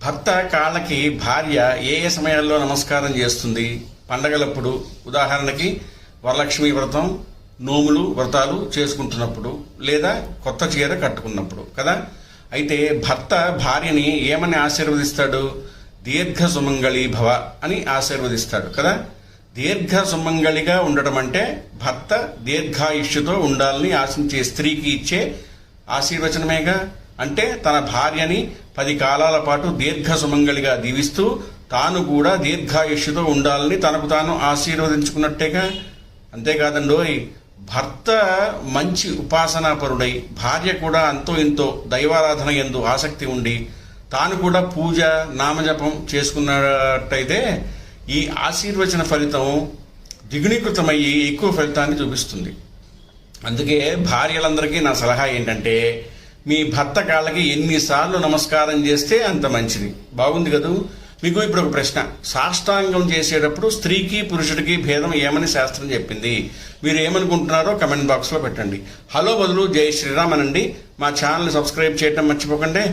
భర్త కాళ్ళకి భార్య ఏ ఏ సమయాల్లో నమస్కారం చేస్తుంది? పండగలప్పుడు, ఉదాహరణకి వరలక్ష్మి వ్రతం, నోములు వ్రతాలు చేసుకుంటున్నప్పుడు, లేదా కొత్త చీర కట్టుకున్నప్పుడు కదా. అయితే భర్త భార్యని ఏమని ఆశీర్వదిస్తాడు? దీర్ఘ సుమంగళి భవ అని ఆశీర్వదిస్తాడు కదా. దీర్ఘ సుమంగళిగా ఉండటం అంటే భర్త దీర్ఘాయుష్యుతో ఉండాలని ఆశించే స్త్రీకి ఇచ్చే ఆశీర్వచనమేగా. అంటే తన భార్యని 10 కాలాల పాటు దీర్ఘ సుమంగళిగా దీవిస్తూ తాను కూడా దీర్ఘాయుష్యుతో ఉండాలని తనకు తాను ఆశీర్వదించుకున్నట్టేగా. అంతేకాదండోయ్, భర్త మంచి ఉపాసనాపరుడై భార్య కూడా అంతో ఇంతో దైవారాధన యందు ఆసక్తి ఉండి తాను కూడా పూజ నామజపం చేసుకున్నట్టయితే ఈ ఆశీర్వచన ఫలితం ద్విగుణీకృతమయ్యి ఎక్కువ ఫలితాన్ని చూపిస్తుంది. అందుకే భార్యలందరికీ నా సలహా ఏంటంటే, మీ భర్త కాళ్ళకి ఎన్నిసార్లు నమస్కారం చేస్తే అంత మంచిది. బాగుంది కదూ. మీకు ఇప్పుడు ఒక ప్రశ్న. సాష్టాంగం చేసేటప్పుడు స్త్రీకి పురుషుడికి భేదం ఏమని శాస్త్రం చెప్పింది? మీరు ఏమనుకుంటున్నారో కమెంట్ బాక్స్లో పెట్టండి. హలో బదులు జై శ్రీరామ్ అనండి. మా ఛానల్ సబ్స్క్రైబ్ చేయడం మర్చిపోకండి.